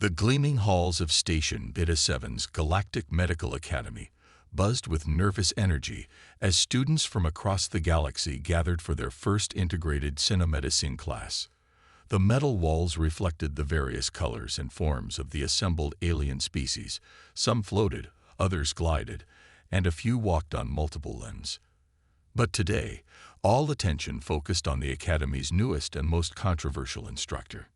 The gleaming halls of Station Beta 7's Galactic Medical Academy buzzed with nervous energy as students from across the galaxy gathered for their first integrated cinemedicine class. The metal walls reflected the various colors and forms of the assembled alien species. Some floated, others glided, and a few walked on multiple limbs. But today, all attention focused on the Academy's newest and most controversial instructor.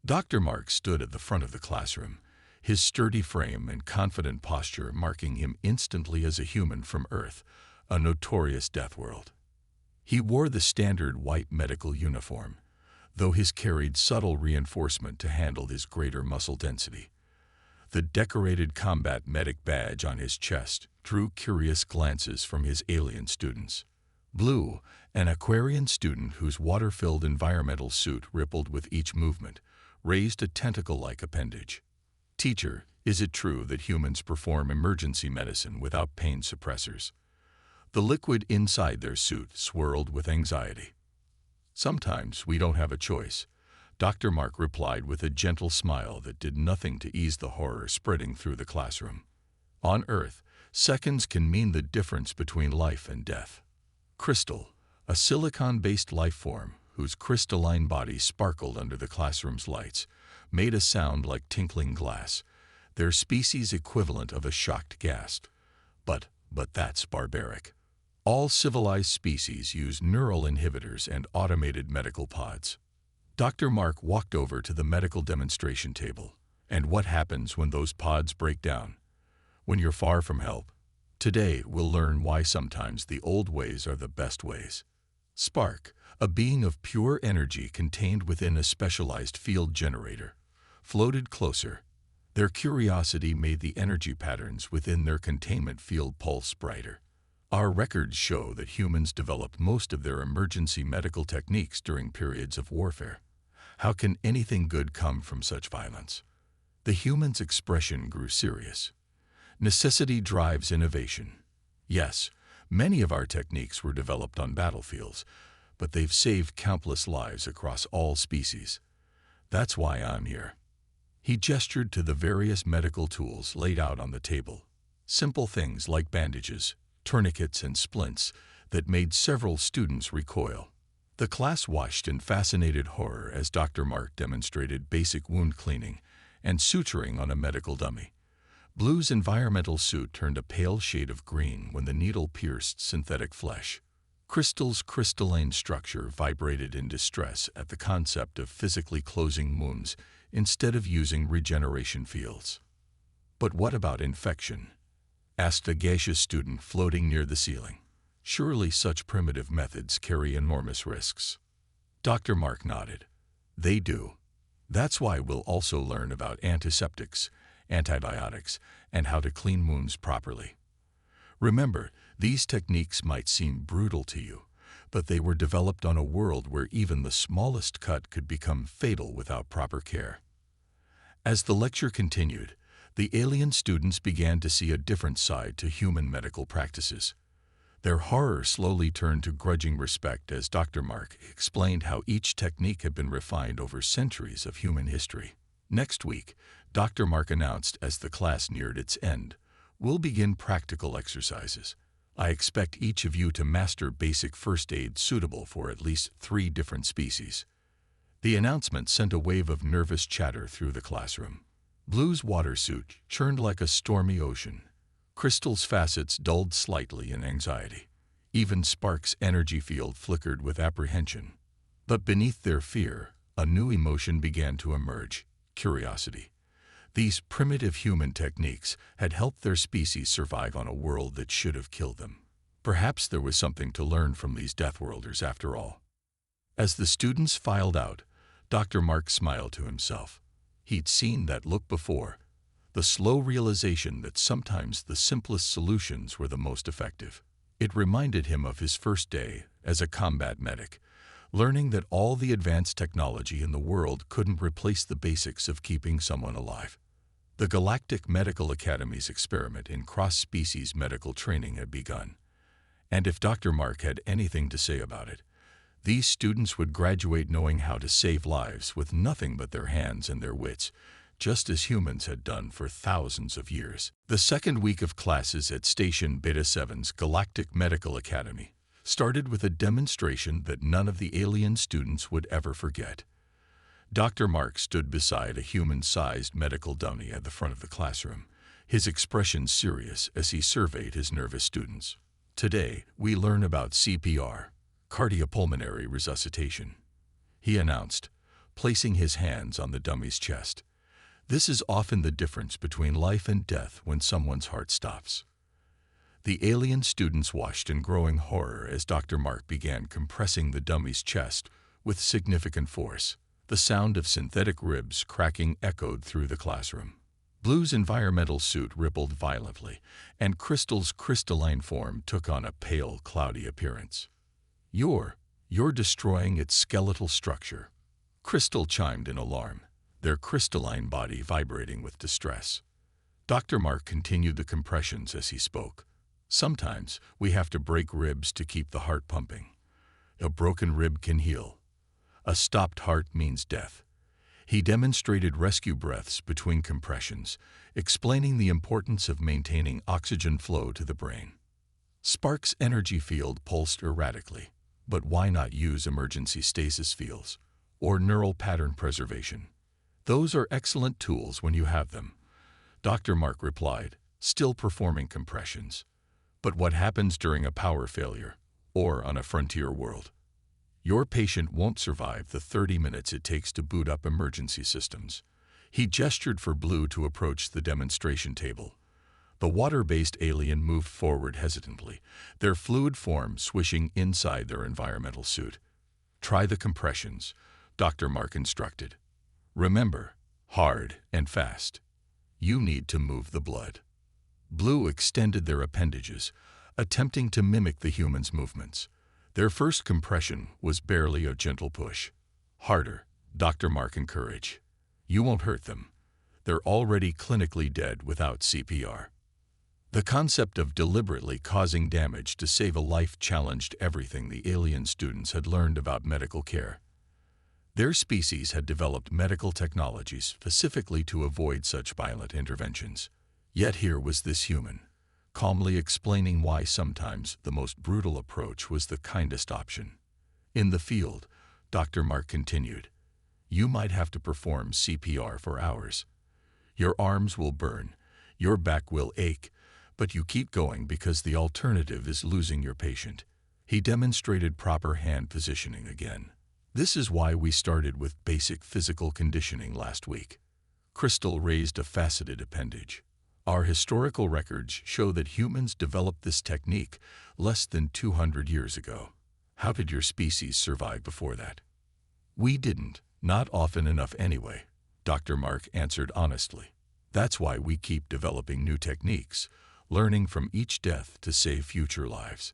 Dr. Mark stood at the front of the classroom, his sturdy frame and confident posture marking him instantly as a human from Earth, a notorious Deathworld. He wore the standard white medical uniform, though his carried subtle reinforcement to handle his greater muscle density. The decorated combat medic badge on his chest drew curious glances from his alien students. Blue, an Aquarian student whose water-filled environmental suit rippled with each movement, raised a tentacle-like appendage. Teacher, is it true that humans perform emergency medicine without pain suppressors? The liquid inside their suit swirled with anxiety. Sometimes we don't have a choice, Dr. Mark replied with a gentle smile that did nothing to ease the horror spreading through the classroom. On Earth, seconds can mean the difference between life and death. Crystal, a silicon-based life form whose crystalline body sparkled under the classroom's lights, made a sound like tinkling glass, their species equivalent of a shocked gasp. But that's barbaric. All civilized species use neural inhibitors and automated medical pods. Dr. Mark walked over to the medical demonstration table. And what happens when those pods break down? When you're far from help? Today, we'll learn why sometimes the old ways are the best ways. Spark, a being of pure energy contained within a specialized field generator, floated closer. Their curiosity made the energy patterns within their containment field pulse brighter. Our records show that humans developed most of their emergency medical techniques during periods of warfare. How can anything good come from such violence? The human's expression grew serious. Necessity drives innovation. Yes, many of our techniques were developed on battlefields, but they've saved countless lives across all species. That's why I'm here. He gestured to the various medical tools laid out on the table. Simple things like bandages, tourniquets, and splints that made several students recoil. The class watched in fascinated horror as Dr. Mark demonstrated basic wound cleaning and suturing on a medical dummy. Blue's environmental suit turned a pale shade of green when the needle pierced synthetic flesh. Crystal's crystalline structure vibrated in distress at the concept of physically closing wounds instead of using regeneration fields. But what about infection? Asked a gaseous student floating near the ceiling. Surely such primitive methods carry enormous risks. Dr. Mark nodded. They do. That's why we'll also learn about antiseptics, antibiotics, and how to clean wounds properly. Remember, these techniques might seem brutal to you, but they were developed on a world where even the smallest cut could become fatal without proper care. As the lecture continued, the alien students began to see a different side to human medical practices. Their horror slowly turned to grudging respect as Dr. Mark explained how each technique had been refined over centuries of human history. Next week, Dr. Mark announced as the class neared its end, we'll begin practical exercises. I expect each of you to master basic first aid suitable for at least 3 different species. The announcement sent a wave of nervous chatter through the classroom. Blue's water suit churned like a stormy ocean. Crystal's facets dulled slightly in anxiety. Even Spark's energy field flickered with apprehension. But beneath their fear, a new emotion began to emerge: curiosity. These primitive human techniques had helped their species survive on a world that should have killed them. Perhaps there was something to learn from these Deathworlders after all. As the students filed out, Dr. Mark smiled to himself. He'd seen that look before, the slow realization that sometimes the simplest solutions were the most effective. It reminded him of his first day as a combat medic, learning that all the advanced technology in the world couldn't replace the basics of keeping someone alive. The Galactic Medical Academy's experiment in cross-species medical training had begun, and if Dr. Mark had anything to say about it, these students would graduate knowing how to save lives with nothing but their hands and their wits, just as humans had done for thousands of years. The second week of classes at Station Beta 7's Galactic Medical Academy started with a demonstration that none of the alien students would ever forget. Dr. Mark stood beside a human-sized medical dummy at the front of the classroom, his expression serious as he surveyed his nervous students. "Today, we learn about CPR, cardiopulmonary resuscitation," he announced, placing his hands on the dummy's chest. "This is often the difference between life and death when someone's heart stops." The alien students watched in growing horror as Dr. Mark began compressing the dummy's chest with significant force. The sound of synthetic ribs cracking echoed through the classroom. Blue's environmental suit rippled violently, and Crystal's crystalline form took on a pale, cloudy appearance. You're destroying its skeletal structure," Crystal chimed in alarm, their crystalline body vibrating with distress. Dr. Mark continued the compressions as he spoke. "Sometimes we have to break ribs to keep the heart pumping. A broken rib can heal. A stopped heart means death." He demonstrated rescue breaths between compressions, explaining the importance of maintaining oxygen flow to the brain. Spark's energy field pulsed erratically, but why not use emergency stasis fields or neural pattern preservation? "Those are excellent tools when you have them," Dr. Mark replied, still performing compressions. "But what happens during a power failure or on a frontier world? Your patient won't survive the 30 minutes it takes to boot up emergency systems." He gestured for Blue to approach the demonstration table. The water-based alien moved forward hesitantly, their fluid form swishing inside their environmental suit. "Try the compressions," Dr. Mark instructed. "Remember, hard and fast. You need to move the blood." Blue extended their appendages, attempting to mimic the human's movements. Their first compression was barely a gentle push. "Harder," Dr. Mark encouraged. "You won't hurt them. They're already clinically dead without CPR." The concept of deliberately causing damage to save a life challenged everything the alien students had learned about medical care. Their species had developed medical technologies specifically to avoid such violent interventions. Yet here was this human, calmly explaining why sometimes the most brutal approach was the kindest option. "In the field," Dr. Mark continued, "you might have to perform CPR for hours. Your arms will burn, your back will ache, but you keep going because the alternative is losing your patient." He demonstrated proper hand positioning again. "This is why we started with basic physical conditioning last week." Crystal raised a faceted appendage. "Our historical records show that humans developed this technique less than 200 years ago. How did your species survive before that?" "We didn't, not often enough anyway," Dr. Mark answered honestly. "That's why we keep developing new techniques, learning from each death to save future lives."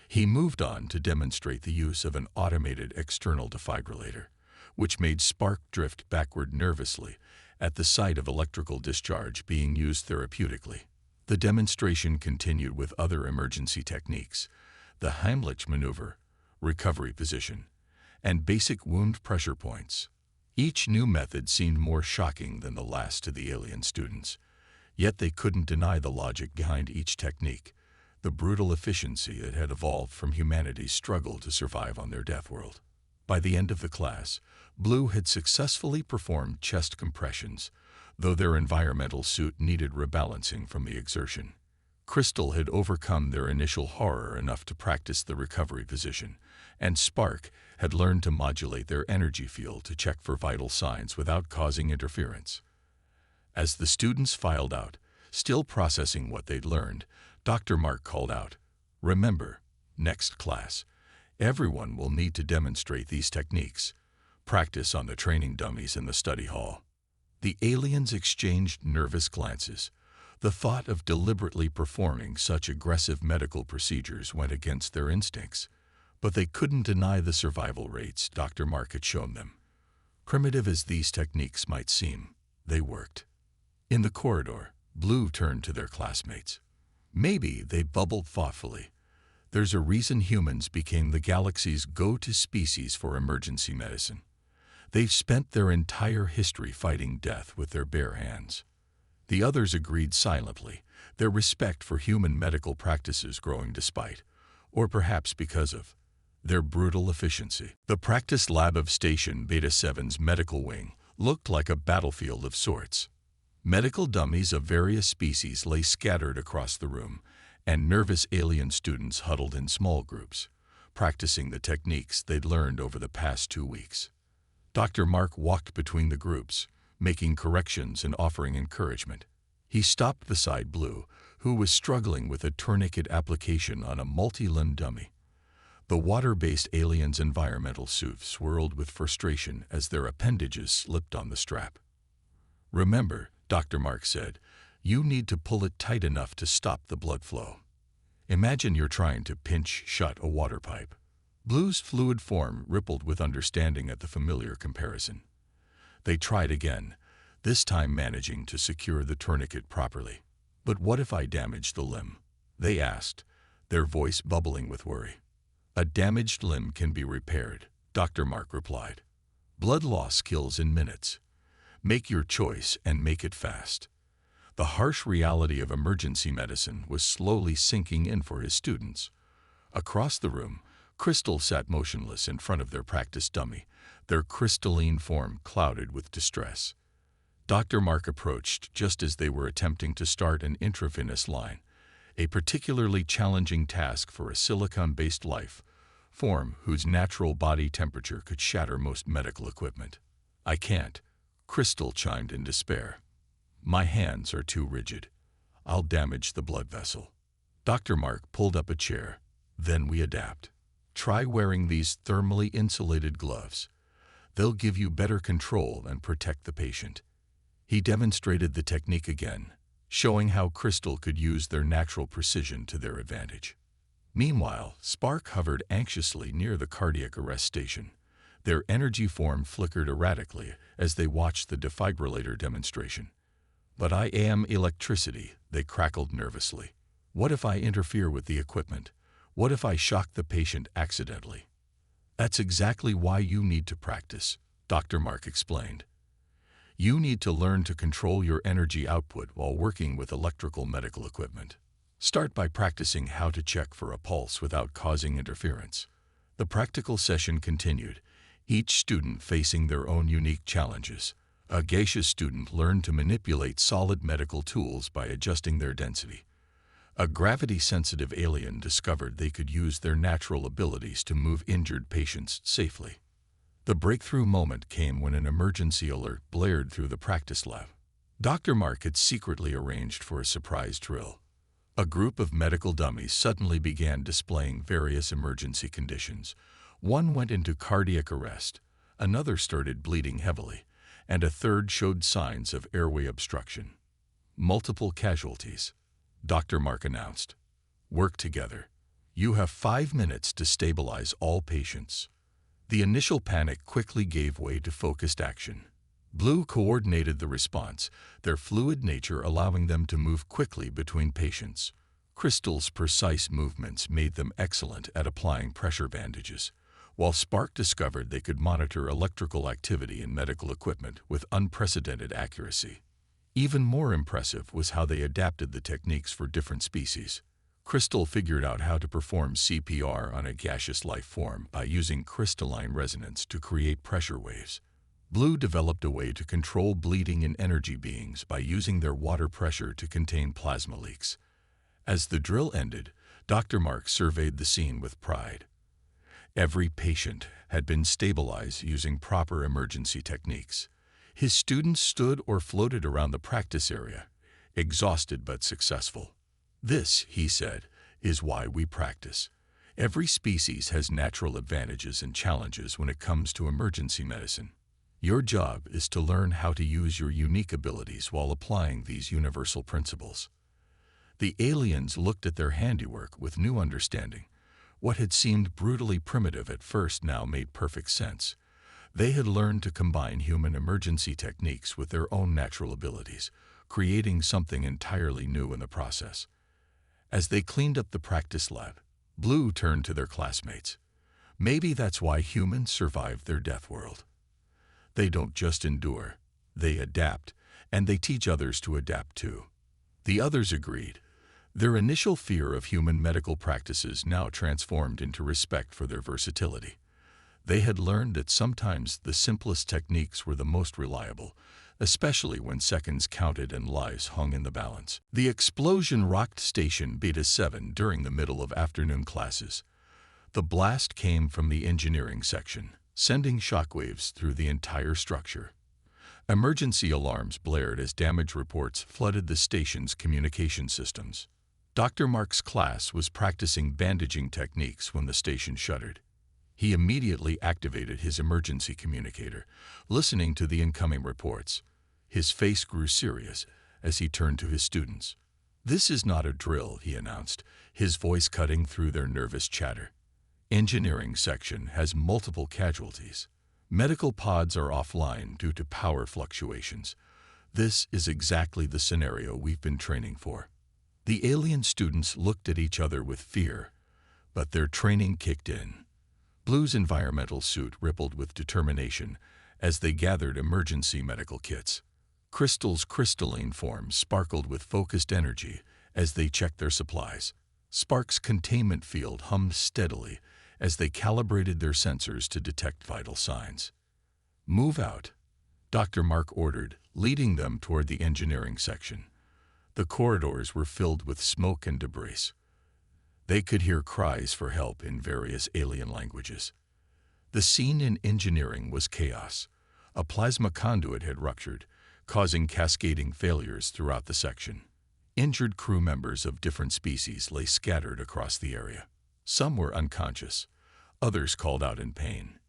He moved on to demonstrate the use of an automated external defibrillator, which made Spark drift backward nervously at the sight of electrical discharge being used therapeutically. The demonstration continued with other emergency techniques, the Heimlich maneuver, recovery position, and basic wound pressure points. Each new method seemed more shocking than the last to the alien students, yet they couldn't deny the logic behind each technique, the brutal efficiency it had evolved from humanity's struggle to survive on their death world. By the end of the class, Blue had successfully performed chest compressions, though their environmental suit needed rebalancing from the exertion. Crystal had overcome their initial horror enough to practice the recovery position, and Spark had learned to modulate their energy field to check for vital signs without causing interference. As the students filed out, still processing what they'd learned, Dr. Mark called out, "Remember, next class, everyone will need to demonstrate these techniques. Practice on the training dummies in the study hall." The aliens exchanged nervous glances. The thought of deliberately performing such aggressive medical procedures went against their instincts, but they couldn't deny the survival rates Dr. Mark had shown them. Primitive as these techniques might seem, they worked. In the corridor, Blue turned to their classmates. "Maybe," they bubbled thoughtfully, "there's a reason humans became the galaxy's go-to species for emergency medicine. They've spent their entire history fighting death with their bare hands. The others agreed silently, their respect for human medical practices growing despite, or perhaps because of, their brutal efficiency. The practice lab of Station Beta 7's medical wing looked like a battlefield of sorts. Medical dummies of various species lay scattered across the room, and nervous alien students huddled in small groups, practicing the techniques they'd learned over the past 2 weeks. Dr. Mark walked between the groups, making corrections and offering encouragement. He stopped beside Blue, who was struggling with a tourniquet application on a multi-limb dummy. The water-based alien's environmental suit swirled with frustration as their appendages slipped on the strap. "Remember," Dr. Mark said, "you need to pull it tight enough to stop the blood flow. Imagine you're trying to pinch shut a water pipe." Blue's fluid form rippled with understanding at the familiar comparison. They tried again, this time managing to secure the tourniquet properly. "But what if I damage the limb?" they asked, their voice bubbling with worry. "A damaged limb can be repaired," Dr. Mark replied. "Blood loss kills in minutes. Make your choice and make it fast." The harsh reality of emergency medicine was slowly sinking in for his students. Across the room, Crystal sat motionless in front of their practice dummy, their crystalline form clouded with distress. Dr. Mark approached just as they were attempting to start an intravenous line, a particularly challenging task for a silicon-based life form whose natural body temperature could shatter most medical equipment. "I can't," Crystal chimed in despair. "My hands are too rigid. I'll damage the blood vessel." Dr. Mark pulled up a chair. "Then we adapt. Try wearing these thermally insulated gloves. They'll give you better control and protect the patient." He demonstrated the technique again, showing how Crystal could use their natural precision to their advantage. Meanwhile, Spark hovered anxiously near the cardiac arrest station. Their energy form flickered erratically as they watched the defibrillator demonstration. "But I am electricity," they crackled nervously. "What if I interfere with the equipment? What if I shock the patient accidentally?" "That's exactly why you need to practice," Dr. Mark explained. "You need to learn to control your energy output while working with electrical medical equipment. Start by practicing how to check for a pulse without causing interference." The practical session continued, each student facing their own unique challenges. A gaseous student learned to manipulate solid medical tools by adjusting their density. A gravity-sensitive alien discovered they could use their natural abilities to move injured patients safely. The breakthrough moment came when an emergency alert blared through the practice lab. Dr. Mark had secretly arranged for a surprise drill. A group of medical dummies suddenly began displaying various emergency conditions. One went into cardiac arrest, another started bleeding heavily, and a third showed signs of airway obstruction. "Multiple casualties," Dr. Mark announced. "Work together. You have 5 minutes to stabilize all patients." The initial panic quickly gave way to focused action. Blue coordinated the response, their fluid nature allowing them to move quickly between patients. Crystal's precise movements made them excellent at applying pressure bandages, while Spark discovered they could monitor electrical activity in medical equipment with unprecedented accuracy. Even more impressive was how they adapted the techniques for different species. Crystal figured out how to perform CPR on a gaseous life form by using crystalline resonance to create pressure waves. Blue developed a way to control bleeding in energy beings by using their water pressure to contain plasma leaks. As the drill ended, Dr. Mark surveyed the scene with pride. Every patient had been stabilized using proper emergency techniques. His students stood or floated around the practice area, exhausted but successful. "This," he said, "is why we practice. Every species has natural advantages and challenges when it comes to emergency medicine. Your job is to learn how to use your unique abilities while applying these universal principles." The aliens looked at their handiwork with new understanding. What had seemed brutally primitive at first now made perfect sense. They had learned to combine human emergency techniques with their own natural abilities, creating something entirely new in the process. As they cleaned up the practice lab, Blue turned to their classmates. "Maybe that's why humans survived their death world. They don't just endure, they adapt, and they teach others to adapt too. The others agreed. Their initial fear of human medical practices now transformed into respect for their versatility. They had learned that sometimes the simplest techniques were the most reliable, especially when seconds counted and lives hung in the balance. The explosion rocked Station Beta 7 during the middle of afternoon classes. The blast came from the engineering section, sending shockwaves through the entire structure. Emergency alarms blared as damage reports flooded the station's communication systems. Dr. Mark's class was practicing bandaging techniques when the station shuddered. He immediately activated his emergency communicator, listening to the incoming reports. His face grew serious as he turned to his students. "This is not a drill," he announced, his voice cutting through their nervous chatter. "Engineering section has multiple casualties. Medical pods are offline due to power fluctuations. This is exactly the scenario we've been training for." The alien students looked at each other with fear, but their training kicked in. Blue's environmental suit rippled with determination as they gathered emergency medical kits. Crystal's crystalline form sparkled with focused energy as they checked their supplies. Spark's containment field hummed steadily as they calibrated their sensors to detect vital signs. "Move out," Dr. Mark ordered, leading them toward the engineering section. The corridors were filled with smoke and debris. They could hear cries for help in various alien languages. The scene in engineering was chaos. A plasma conduit had ruptured, causing cascading failures throughout the section. Injured crew members of different species lay scattered across the area. Some were unconscious. Others called out in pain.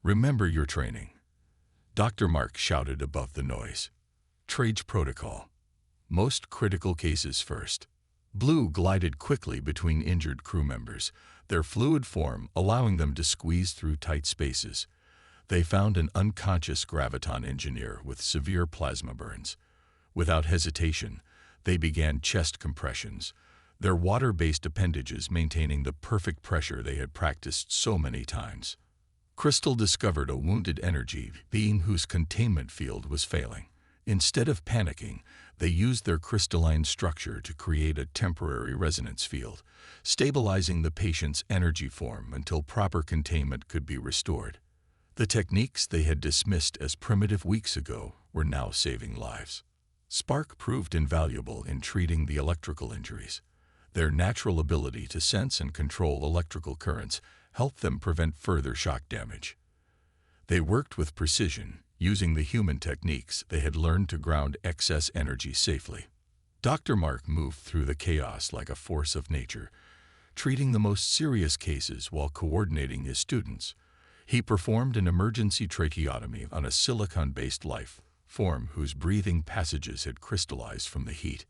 "Remember your training," Dr. Mark shouted above the noise. "Trades protocol. Most critical cases first." Blue glided quickly between injured crew members, their fluid form allowing them to squeeze through tight spaces. They found an unconscious graviton engineer with severe plasma burns. Without hesitation, they began chest compressions, their water-based appendages maintaining the perfect pressure they had practiced so many times. Crystal discovered a wounded energy being whose containment field was failing. Instead of panicking, they used their crystalline structure to create a temporary resonance field, stabilizing the patient's energy form until proper containment could be restored. The techniques they had dismissed as primitive weeks ago were now saving lives. Spark proved invaluable in treating the electrical injuries. Their natural ability to sense and control electrical currents helped them prevent further shock damage. They worked with precision, using the human techniques they had learned to ground excess energy safely. Dr. Mark moved through the chaos like a force of nature, treating the most serious cases while coordinating his students. He performed an emergency tracheotomy on a silicon-based life form whose breathing passages had crystallized from the heat.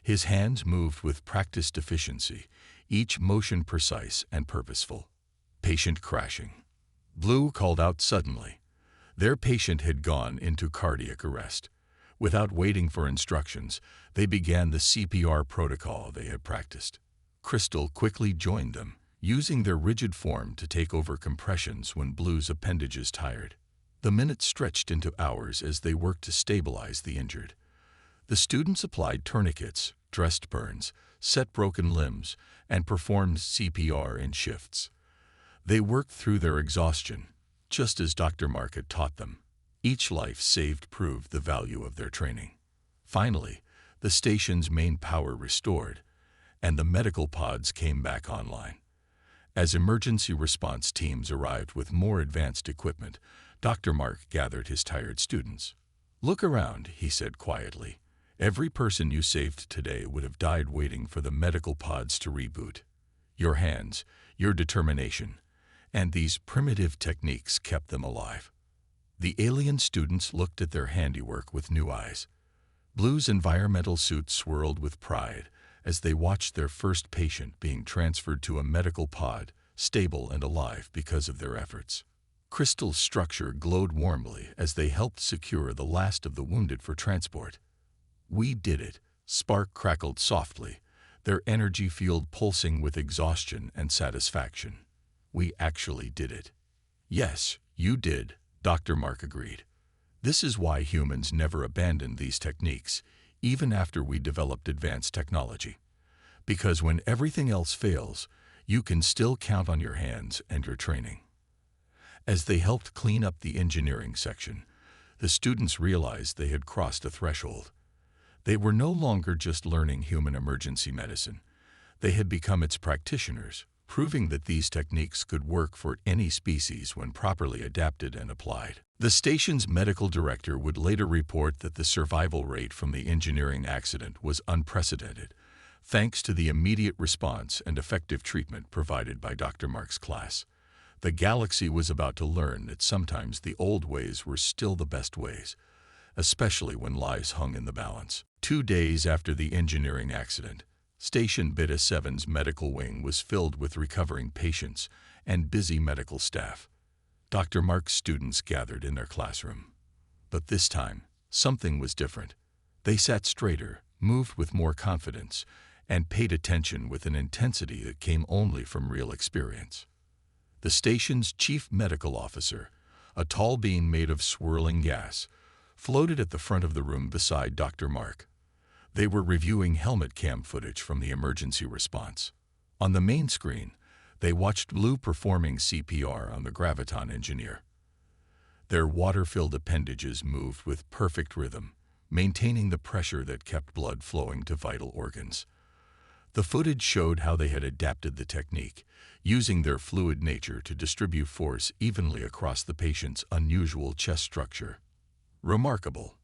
His hands moved with practiced efficiency, each motion precise and purposeful. Patient crashing. Blue called out suddenly. Their patient had gone into cardiac arrest. Without waiting for instructions, they began the CPR protocol they had practiced. Crystal quickly joined them, using their rigid form to take over compressions when Blue's appendages tired. The minutes stretched into hours as they worked to stabilize the injured. The students applied tourniquets, dressed burns, set broken limbs, and performed CPR in shifts. They worked through their exhaustion, just as Dr. Mark had taught them. Each life saved proved the value of their training. Finally, the station's main power restored, and the medical pods came back online. As emergency response teams arrived with more advanced equipment, Dr. Mark gathered his tired students. "Look around," he said quietly. "Every person you saved today would have died waiting for the medical pods to reboot. Your hands, your determination, and these primitive techniques kept them alive." The alien students looked at their handiwork with new eyes. Blue's environmental suit swirled with pride as they watched their first patient being transferred to a medical pod, stable and alive because of their efforts. Crystal's structure glowed warmly as they helped secure the last of the wounded for transport. "We did it," Spark crackled softly, their energy field pulsing with exhaustion and satisfaction. "We actually did it." "Yes, you did," Dr. Mark agreed. This is why humans never abandoned these techniques, even after we developed advanced technology. Because when everything else fails, you can still count on your hands and your training. As they helped clean up the engineering section, the students realized they had crossed a threshold. They were no longer just learning human emergency medicine. They had become its practitioners, proving that these techniques could work for any species when properly adapted and applied. The station's medical director would later report that the survival rate from the engineering accident was unprecedented, thanks to the immediate response and effective treatment provided by Dr. Mark's class. The galaxy was about to learn that sometimes the old ways were still the best ways, especially when lives hung in the balance. 2 days after the engineering accident, Station Beta 7's medical wing was filled with recovering patients and busy medical staff. Dr. Mark's students gathered in their classroom. But this time, something was different. They sat straighter, moved with more confidence, and paid attention with an intensity that came only from real experience. The station's chief medical officer, a tall being made of swirling gas, floated at the front of the room beside Dr. Mark. They were reviewing helmet cam footage from the emergency response. On the main screen, they watched Blue performing CPR on the graviton engineer. Their water-filled appendages moved with perfect rhythm, maintaining the pressure that kept blood flowing to vital organs. The footage showed how they had adapted the technique, using their fluid nature to distribute force evenly across the patient's unusual chest structure. Remarkable,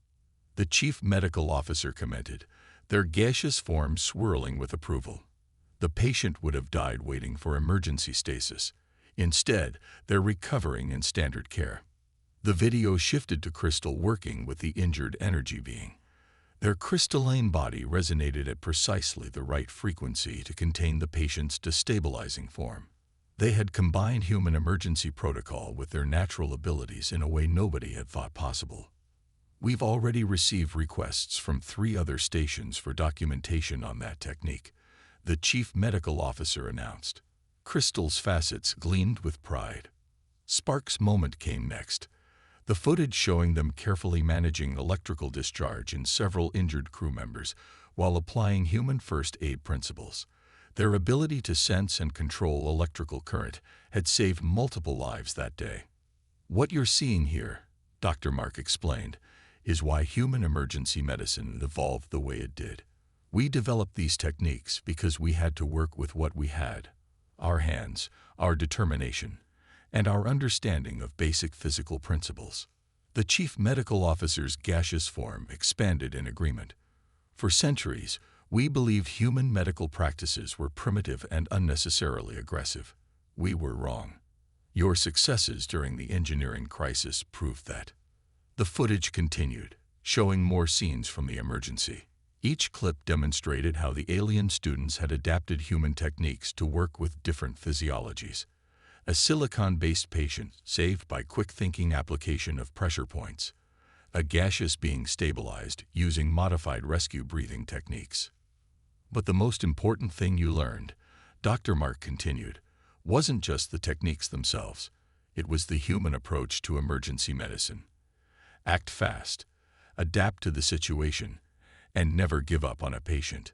the chief medical officer commented, their gaseous form swirling with approval. The patient would have died waiting for emergency stasis. Instead, they're recovering in standard care. The video shifted to Crystal working with the injured energy being. Their crystalline body resonated at precisely the right frequency to contain the patient's destabilizing form. They had combined human emergency protocol with their natural abilities in a way nobody had thought possible. We've already received requests from 3 other stations for documentation on that technique, the chief medical officer announced. Crystal's facets gleamed with pride. Sparks' moment came next, the footage showing them carefully managing electrical discharge in several injured crew members while applying human first aid principles. Their ability to sense and control electrical current had saved multiple lives that day. What you're seeing here, Dr. Mark explained, is why human emergency medicine evolved the way it did. We developed these techniques because we had to work with what we had: our hands, our determination, and our understanding of basic physical principles. The chief medical officer's gaseous form expanded in agreement. For centuries, we believed human medical practices were primitive and unnecessarily aggressive. We were wrong. Your successes during the engineering crisis proved that. The footage continued, showing more scenes from the emergency. Each clip demonstrated how the alien students had adapted human techniques to work with different physiologies. A silicon-based patient saved by quick-thinking application of pressure points. A gaseous being stabilized using modified rescue breathing techniques. But the most important thing you learned, Dr. Mark continued, wasn't just the techniques themselves. It was the human approach to emergency medicine. Act fast, adapt to the situation, and never give up on a patient.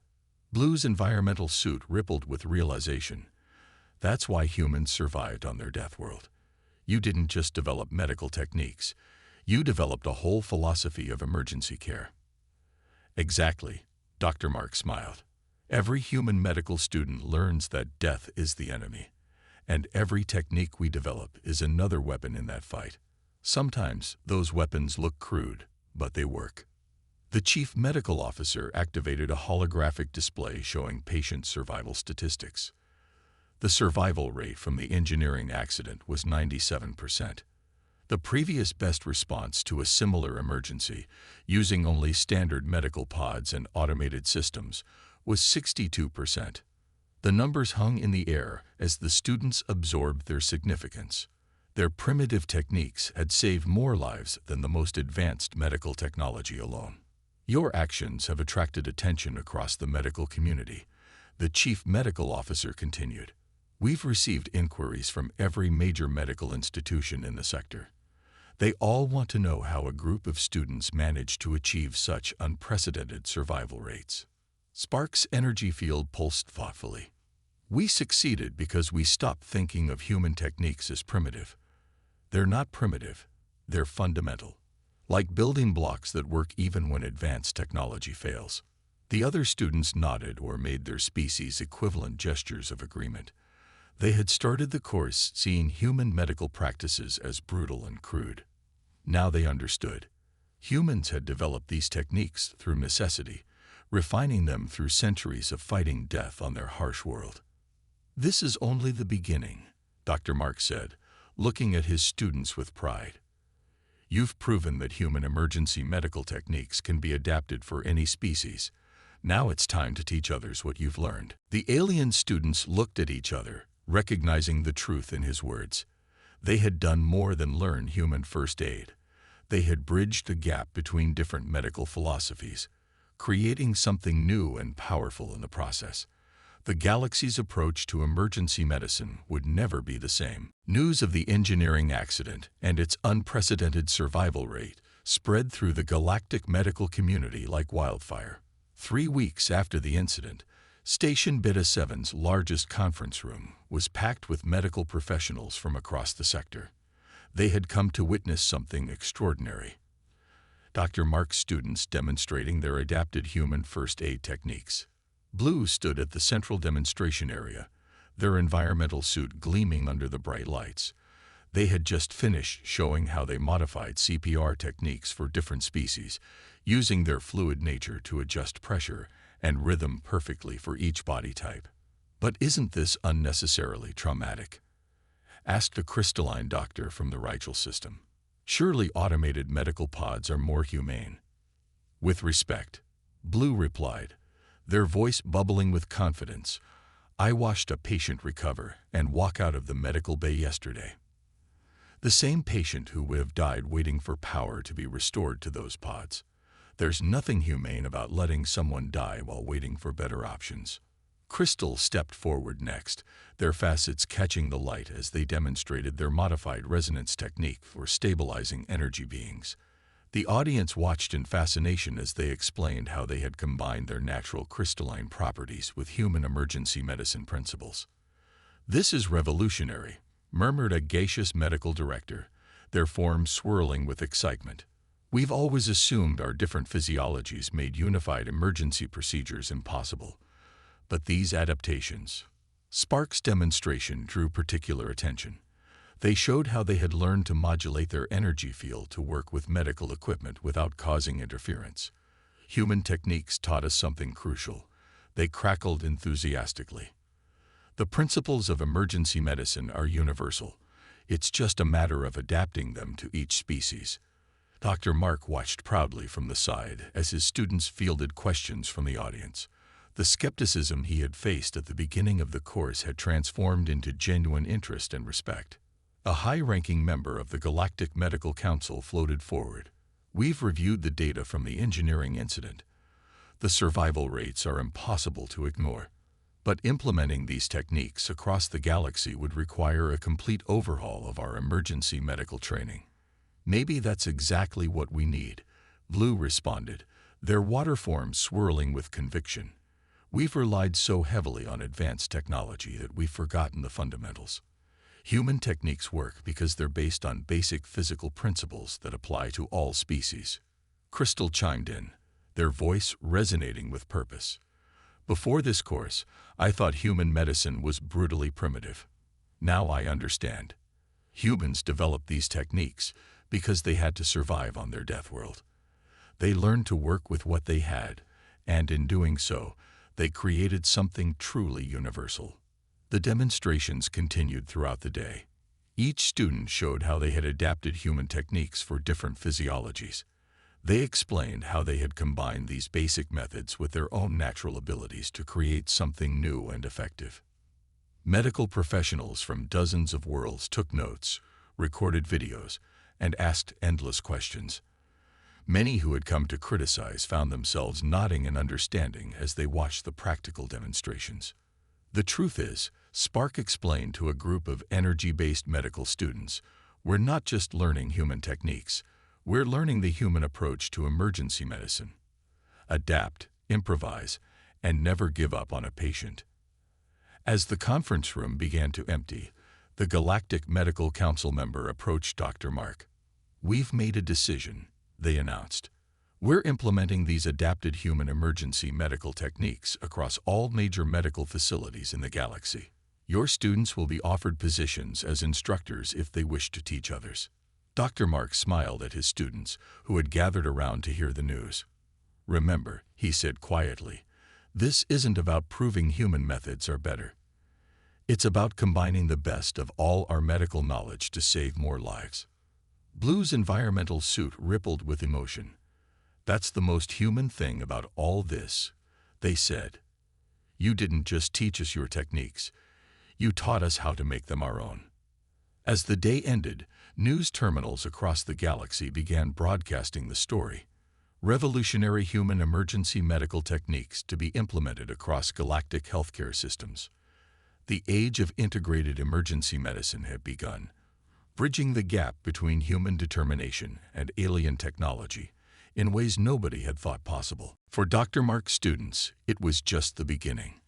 Blue's environmental suit rippled with realization. That's why humans survived on their death world. You didn't just develop medical techniques. You developed a whole philosophy of emergency care. Exactly, Dr. Mark smiled. Every human medical student learns that death is the enemy, and every technique we develop is another weapon in that fight. Sometimes those weapons look crude, but they work. The chief medical officer activated a holographic display showing patient survival statistics. The survival rate from the engineering accident was 97%. The previous best response to a similar emergency, using only standard medical pods and automated systems, was 62%. The numbers hung in the air as the students absorbed their significance. Their primitive techniques had saved more lives than the most advanced medical technology alone. Your actions have attracted attention across the medical community, the chief medical officer continued. We've received inquiries from every major medical institution in the sector. They all want to know how a group of students managed to achieve such unprecedented survival rates. Spark's energy field pulsed thoughtfully. We succeeded because we stopped thinking of human techniques as primitive. They're not primitive, they're fundamental, like building blocks that work even when advanced technology fails. The other students nodded or made their species equivalent gestures of agreement. They had started the course seeing human medical practices as brutal and crude. Now they understood. Humans had developed these techniques through necessity, refining them through centuries of fighting death on their harsh world. "This is only the beginning," Dr. Mark said, looking at his students with pride. "You've proven that human emergency medical techniques can be adapted for any species. Now it's time to teach others what you've learned." The alien students looked at each other, recognizing the truth in his words. They had done more than learn human first aid. They had bridged the gap between different medical philosophies, creating something new and powerful in the process. The galaxy's approach to emergency medicine would never be the same. News of the engineering accident and its unprecedented survival rate spread through the galactic medical community like wildfire. 3 weeks after the incident, Station Beta 7's largest conference room was packed with medical professionals from across the sector. They had come to witness something extraordinary. Dr. Mark's students demonstrating their adapted human first aid techniques. Blue stood at the central demonstration area, their environmental suit gleaming under the bright lights. They had just finished showing how they modified CPR techniques for different species, using their fluid nature to adjust pressure and rhythm perfectly for each body type. "But isn't this unnecessarily traumatic?" asked a crystalline doctor from the Rigel system. "Surely automated medical pods are more humane." "With respect," Blue replied, their voice bubbling with confidence, "I watched a patient recover and walk out of the medical bay yesterday. The same patient who would have died waiting for power to be restored to those pods. There's nothing humane about letting someone die while waiting for better options." Crystal stepped forward next, their facets catching the light as they demonstrated their modified resonance technique for stabilizing energy beings. The audience watched in fascination as they explained how they had combined their natural crystalline properties with human emergency medicine principles. "This is revolutionary," murmured a gaseous medical director, their forms swirling with excitement. "We've always assumed our different physiologies made unified emergency procedures impossible. But these adaptations..." Spark's demonstration drew particular attention. They showed how they had learned to modulate their energy field to work with medical equipment without causing interference. Human techniques taught us something crucial. They crackled enthusiastically. "The principles of emergency medicine are universal. It's just a matter of adapting them to each species." Dr. Mark watched proudly from the side as his students fielded questions from the audience. The skepticism he had faced at the beginning of the course had transformed into genuine interest and respect. A high-ranking member of the Galactic Medical Council floated forward. "We've reviewed the data from the engineering incident. The survival rates are impossible to ignore. But implementing these techniques across the galaxy would require a complete overhaul of our emergency medical training." "Maybe that's exactly what we need," Blue responded, their water forms swirling with conviction. "We've relied so heavily on advanced technology that we've forgotten the fundamentals. Human techniques work because they're based on basic physical principles that apply to all species." Crystal chimed in, their voice resonating with purpose. "Before this course, I thought human medicine was brutally primitive. Now I understand. Humans developed these techniques because they had to survive on their death world. They learned to work with what they had, and in doing so, they created something truly universal." The demonstrations continued throughout the day. Each student showed how they had adapted human techniques for different physiologies. They explained how they had combined these basic methods with their own natural abilities to create something new and effective. Medical professionals from dozens of worlds took notes, recorded videos, and asked endless questions. Many who had come to criticize found themselves nodding in understanding as they watched the practical demonstrations. "The truth is," Spark explained to a group of energy-based medical students, We're not just learning human techniques, we're learning the human approach to emergency medicine. Adapt, improvise, and never give up on a patient. As the conference room began to empty, the Galactic Medical Council member approached Dr. Mark. "We've made a decision," they announced. "We're implementing these adapted human emergency medical techniques across all major medical facilities in the galaxy. Your students will be offered positions as instructors if they wish to teach others." Dr. Mark smiled at his students, who had gathered around to hear the news. "Remember," he said quietly, "this isn't about proving human methods are better. It's about combining the best of all our medical knowledge to save more lives." Blue's environmental suit rippled with emotion. "That's the most human thing about all this," they said. "You didn't just teach us your techniques, you taught us how to make them our own." As the day ended, news terminals across the galaxy began broadcasting the story. Revolutionary human emergency medical techniques to be implemented across galactic healthcare systems. The age of integrated emergency medicine had begun, bridging the gap between human determination and alien technology in ways nobody had thought possible. For Dr. Mark's students, it was just the beginning.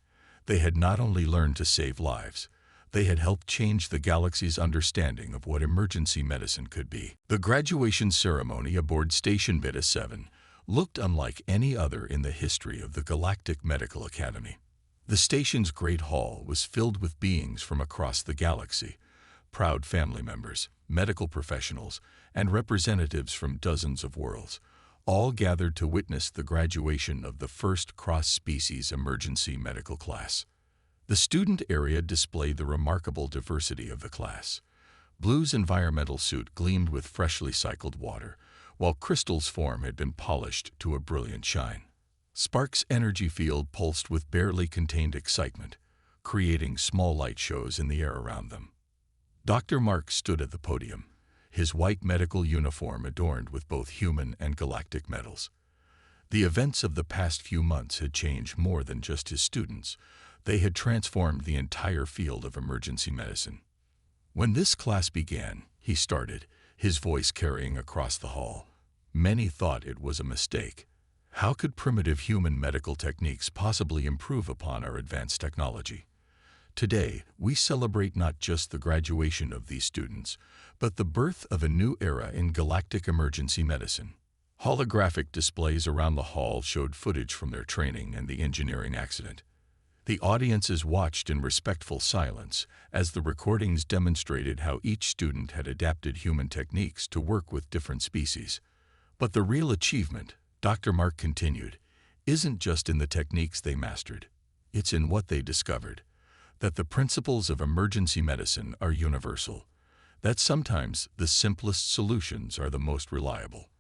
They had not only learned to save lives, they had helped change the galaxy's understanding of what emergency medicine could be. The graduation ceremony aboard Station Beta 7 looked unlike any other in the history of the Galactic Medical Academy. The station's great hall was filled with beings from across the galaxy, proud family members, medical professionals, and representatives from dozens of worlds, all gathered to witness the graduation of the first cross-species emergency medical class. The student area displayed the remarkable diversity of the class. Blue's environmental suit gleamed with freshly cycled water, while Crystal's form had been polished to a brilliant shine. Spark's energy field pulsed with barely contained excitement, creating small light shows in the air around them. Dr. Mark stood at the podium, his white medical uniform adorned with both human and galactic medals. The events of the past few months had changed more than just his students. They had transformed the entire field of emergency medicine. "When this class began," he started, his voice carrying across the hall, "many thought it was a mistake. How could primitive human medical techniques possibly improve upon our advanced technology? Today, we celebrate not just the graduation of these students, but the birth of a new era in galactic emergency medicine." Holographic displays around the hall showed footage from their training and the engineering accident. The audiences watched in respectful silence as the recordings demonstrated how each student had adapted human techniques to work with different species. But the real achievement, Dr. Mark continued, isn't just in the techniques they mastered. It's in what they discovered. That the principles of emergency medicine are universal. That sometimes the simplest solutions are the most reliable.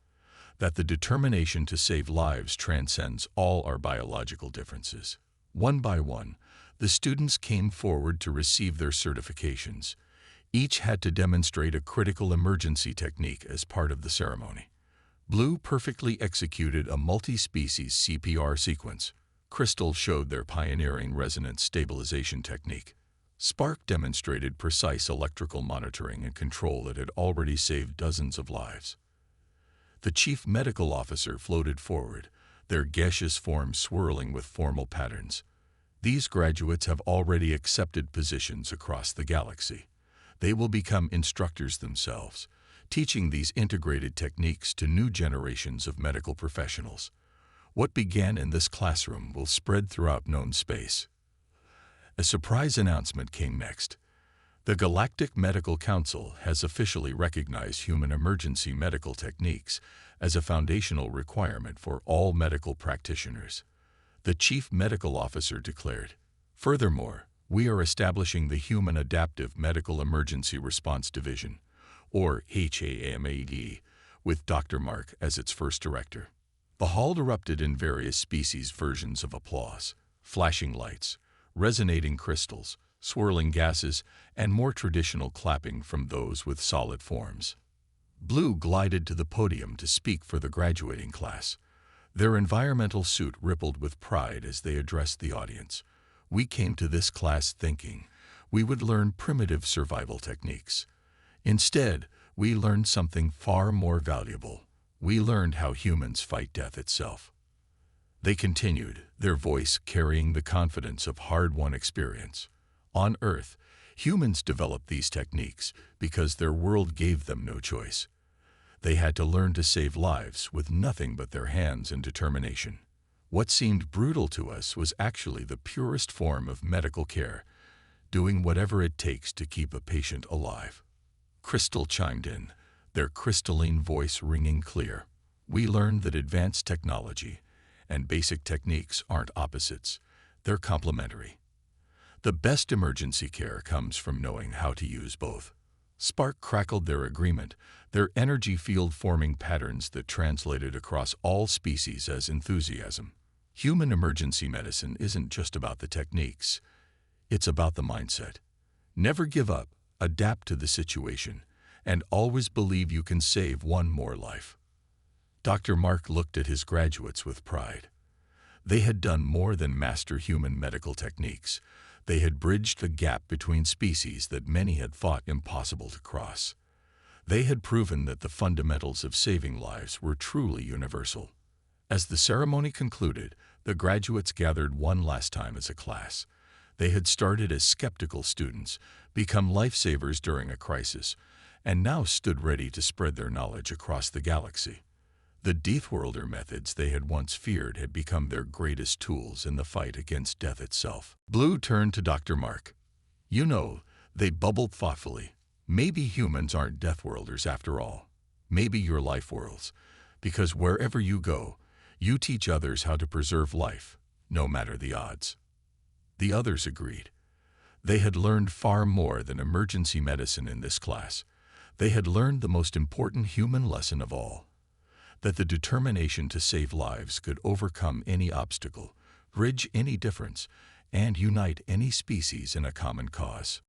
That the determination to save lives transcends all our biological differences. One by one, the students came forward to receive their certifications. Each had to demonstrate a critical emergency technique as part of the ceremony. Blue perfectly executed a multi-species CPR sequence. Crystal showed their pioneering resonance stabilization technique. Spark demonstrated precise electrical monitoring and control that had already saved dozens of lives. The chief medical officer floated forward, their gaseous forms swirling with formal patterns. These graduates have already accepted positions across the galaxy. They will become instructors themselves, teaching these integrated techniques to new generations of medical professionals. What began in this classroom will spread throughout known space. A surprise announcement came next. The Galactic Medical Council has officially recognized human emergency medical techniques as a foundational requirement for all medical practitioners, the chief medical officer declared. Furthermore, we are establishing the Human Adaptive Medical Emergency Response Division, or HAMAD, with Dr. Mark as its first director. The hall erupted in various species versions of applause, flashing lights, resonating crystals, swirling gases, and more traditional clapping from those with solid forms. Blue glided to the podium to speak for the graduating class. Their environmental suit rippled with pride as they addressed the audience. "We came to this class thinking we would learn primitive survival techniques. Instead, we learned something far more valuable. We learned how humans fight death itself. They continued, their voice carrying the confidence of hard-won experience. On Earth, humans developed these techniques because their world gave them no choice. They had to learn to save lives with nothing but their hands and determination. What seemed brutal to us was actually the purest form of medical care, doing whatever it takes to keep a patient alive. Crystal chimed in, their crystalline voice ringing clear. We learned that advanced technology and basic techniques aren't opposites, they're complementary. The best emergency care comes from knowing how to use both. Spark crackled their agreement, their energy field forming patterns that translated across all species as enthusiasm. Human emergency medicine isn't just about the techniques, it's about the mindset. Never give up, adapt to the situation, and always believe you can save one more life. Dr. Mark looked at his graduates with pride. They had done more than master human medical techniques. They had bridged the gap between species that many had thought impossible to cross. They had proven that the fundamentals of saving lives were truly universal. As the ceremony concluded, the graduates gathered one last time as a class. They had started as skeptical students, become lifesavers during a crisis, and now stood ready to spread their knowledge across the galaxy. The Deathworlder methods they had once feared had become their greatest tools in the fight against death itself. Blue turned to Dr. Mark. You know, they bubbled thoughtfully. Maybe humans aren't Deathworlders after all. Maybe you're life worlds, because wherever you go, you teach others how to preserve life, no matter the odds. The others agreed. They had learned far more than emergency medicine in this class. They had learned the most important human lesson of all, that the determination to save lives could overcome any obstacle, bridge any difference, and unite any species in a common cause.